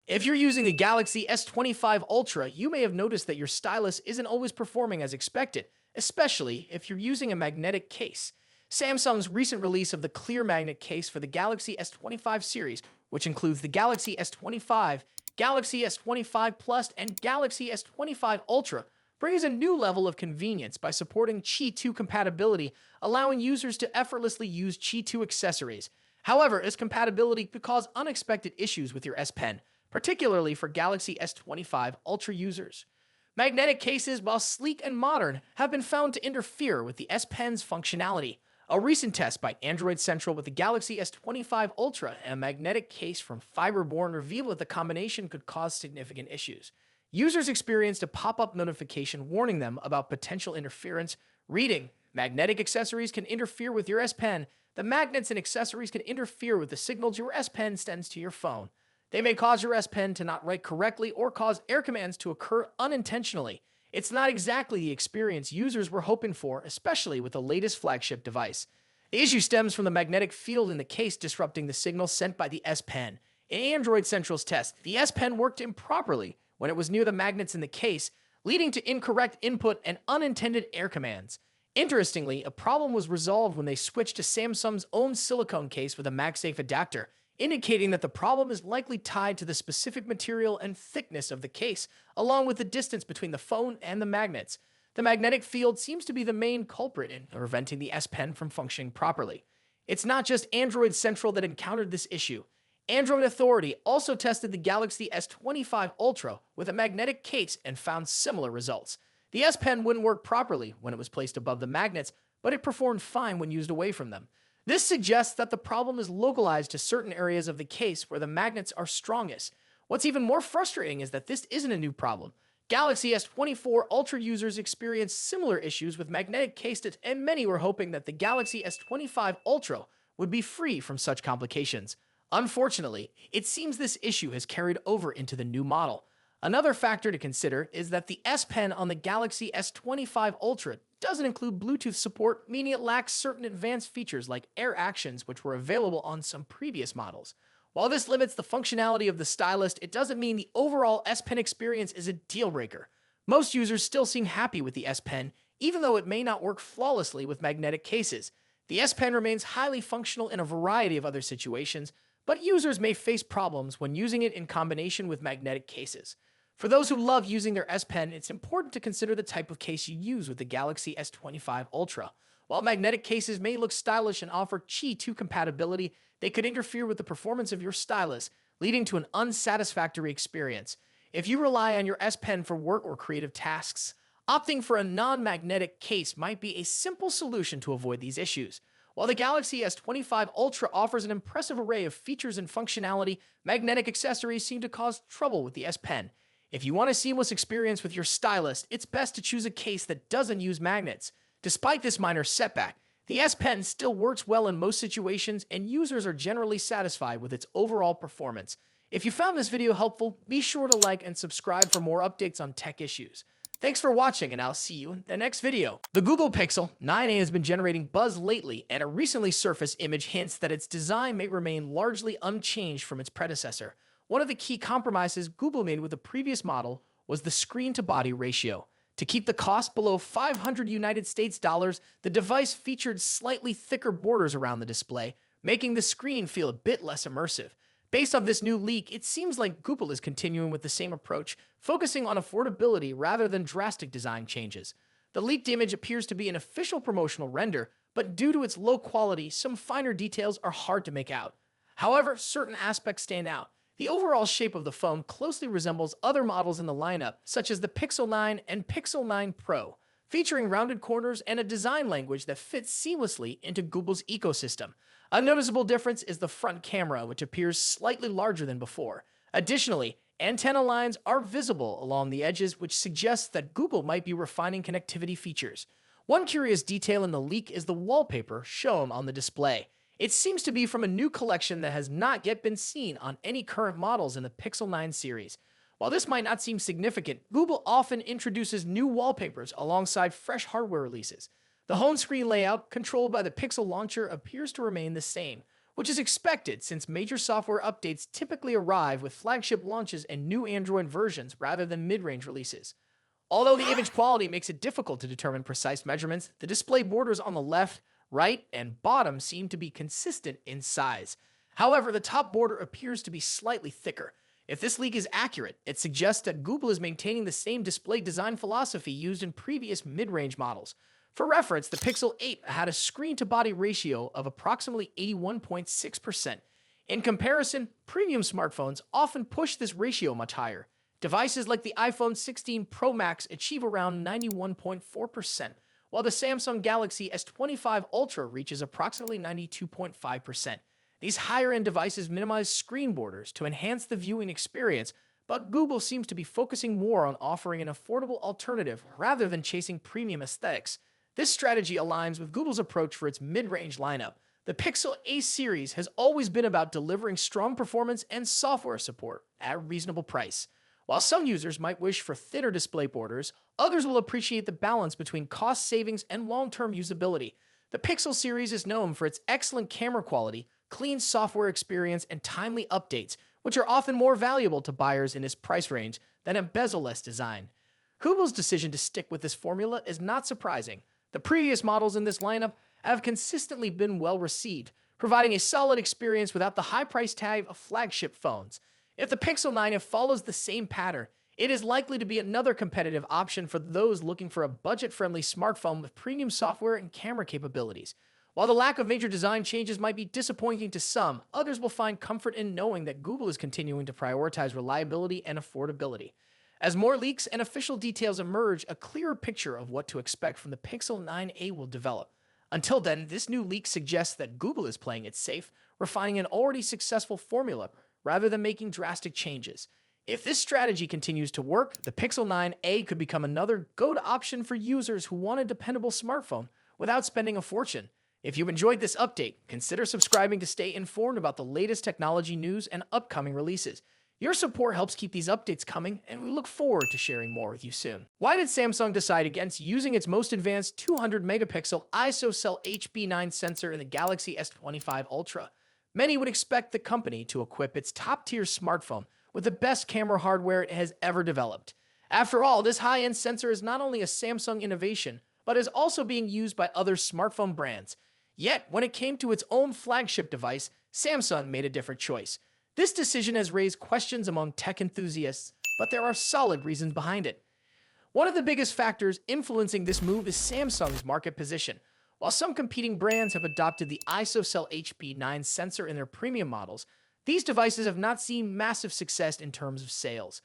If you're using the Galaxy S25 Ultra, you may have noticed that your stylus isn't always performing as expected, especially if you're using a magnetic case. Samsung's recent release of the clear magnet case for the Galaxy S25 series, which includes the Galaxy S25, Galaxy S25 Plus, and Galaxy S25 Ultra, brings a new level of convenience by supporting Qi 2 compatibility, allowing users to effortlessly use Qi 2 accessories. However, this compatibility could cause unexpected issues with your S Pen, particularly for Galaxy S25 Ultra users. Magnetic cases, while sleek and modern, have been found to interfere with the S Pen's functionality. A recent test by Android Central with the Galaxy S25 Ultra and a magnetic case from Fiberborn revealed that the combination could cause significant issues. Users experienced a pop-up notification warning them about potential interference, reading, "Magnetic accessories can interfere with your S Pen. The magnets and accessories can interfere with the signals your S Pen sends to your phone. They may cause your S Pen to not write correctly or cause error commands to occur unintentionally." It's not exactly the experience users were hoping for, especially with the latest flagship device. The issue stems from the magnetic field in the case disrupting the signal sent by the S Pen. In Android Central's test, the S Pen worked improperly when it was near the magnets in the case, leading to incorrect input and unintended error commands. Interestingly, a problem was resolved when they switched to Samsung's own silicone case with a MagSafe adapter, indicating that the problem is likely tied to the specific material and thickness of the case, along with the distance between the phone and the magnets. The magnetic field seems to be the main culprit in preventing the S Pen from functioning properly. It's not just Android Central that encountered this issue. Android Authority also tested the Galaxy S25 Ultra with a magnetic case and found similar results. The S Pen wouldn't work properly when it was placed above the magnets, but it performed fine when used away from them. This suggests that the problem is localized to certain areas of the case where the magnets are strongest. What's even more frustrating is that this isn't a new problem. Galaxy S24 Ultra users experienced similar issues with magnetic cases, and many were hoping that the Galaxy S25 Ultra would be free from such complications. Unfortunately, it seems this issue has carried over into the new model. Another factor to consider is that the S Pen on the Galaxy S25 Ultra doesn't include Bluetooth support, meaning it lacks certain advanced features like air actions, which were available on some previous models. While this limits the functionality of the stylus, it doesn't mean the overall S Pen experience is a deal breaker. Most users still seem happy with the S Pen, even though it may not work flawlessly with magnetic cases. The S Pen remains highly functional in a variety of other situations, but users may face problems when using it in combination with magnetic cases. For those who love using their S Pen, it's important to consider the type of case you use with the Galaxy S25 Ultra. While magnetic cases may look stylish and offer Qi 2 compatibility, they could interfere with the performance of your stylus, leading to an unsatisfactory experience. If you rely on your S Pen for work or creative tasks, opting for a non-magnetic case might be a simple solution to avoid these issues. While the Galaxy S25 Ultra offers an impressive array of features and functionality, magnetic accessories seem to cause trouble with the S Pen. If you want a seamless experience with your stylus, it's best to choose a case that doesn't use magnets. Despite this minor setback, the S Pen still works well in most situations, and users are generally satisfied with its overall performance. If you found this video helpful, be sure to like and subscribe for more updates on tech issues. Thanks for watching, and I'll see you in the next video. The Google Pixel 9a has been generating buzz lately, and a recently surfaced image hints that its design may remain largely unchanged from its predecessor. One of the key compromises Google made with the previous model was the screen-to-body ratio. To keep the cost below 500 United States dollars, the device featured slightly thicker borders around the display, making the screen feel a bit less immersive. Based on this new leak, it seems like Google is continuing with the same approach, focusing on affordability rather than drastic design changes. The leaked image appears to be an official promotional render, but due to its low quality, some finer details are hard to make out. However, certain aspects stand out. The overall shape of the phone closely resembles other models in the lineup, such as the Pixel 9 and Pixel 9 Pro, featuring rounded corners and a design language that fits seamlessly into Google's ecosystem. A noticeable difference is the front camera, which appears slightly larger than before. Additionally, antenna lines are visible along the edges, which suggests that Google might be refining connectivity features. One curious detail in the leak is the wallpaper shown on the display. It seems to be from a new collection that has not yet been seen on any current models in the Pixel 9 series. While this might not seem significant, Google often introduces new wallpapers alongside fresh hardware releases. The home screen layout, controlled by the Pixel launcher, appears to remain the same, which is expected since major software updates typically arrive with flagship launches and new Android versions rather than mid-range releases. Although the image quality makes it difficult to determine precise measurements, the display borders on the left, right, and bottom seem to be consistent in size. However, the top border appears to be slightly thicker. If this leak is accurate, it suggests that Google is maintaining the same display design philosophy used in previous mid-range models. For reference, the Pixel 8 had a screen-to-body ratio of approximately 81.6%. In comparison, premium smartphones often push this ratio much higher. Devices like the iPhone 16 Pro Max achieve around 91.4%, while the Samsung Galaxy S25 Ultra reaches approximately 92.5%. These higher-end devices minimize screen borders to enhance the viewing experience, but Google seems to be focusing more on offering an affordable alternative rather than chasing premium aesthetics. This strategy aligns with Google's approach for its mid-range lineup. The Pixel A series has always been about delivering strong performance and software support at a reasonable price. While some users might wish for thinner display borders, others will appreciate the balance between cost savings and long-term usability. The Pixel series is known for its excellent camera quality, clean software experience, and timely updates, which are often more valuable to buyers in this price range than a bezel-less design. Google's decision to stick with this formula is not surprising. The previous models in this lineup have consistently been well received, providing a solid experience without the high price tag of flagship phones. If the Pixel 9 follows the same pattern, it is likely to be another competitive option for those looking for a budget-friendly smartphone with premium software and camera capabilities. While the lack of major design changes might be disappointing to some, others will find comfort in knowing that Google is continuing to prioritize reliability and affordability. As more leaks and official details emerge, a clearer picture of what to expect from the Pixel 9a will develop. Until then, this new leak suggests that Google is playing it safe, refining an already successful formula rather than making drastic changes. If this strategy continues to work, the Pixel 9a could become another go-to option for users who want a dependable smartphone without spending a fortune. If you enjoyed this update, consider subscribing to stay informed about the latest technology news and upcoming releases. Your support helps keep these updates coming, and we look forward to sharing more with you soon. Why did Samsung decide against using its most advanced 200-megapixel ISOCELL HB9 sensor in the Galaxy S25 Ultra? Many would expect the company to equip its top-tier smartphone with the best camera hardware it has ever developed. After all, this high-end sensor is not only a Samsung innovation, but is also being used by other smartphone brands. Yet, when it came to its own flagship device, Samsung made a different choice. This decision has raised questions among tech enthusiasts, but there are solid reasons behind it. One of the biggest factors influencing this move is Samsung's market position. While some competing brands have adopted the ISOCELL HB9 sensor in their premium models, these devices have not seen massive success in terms of sales.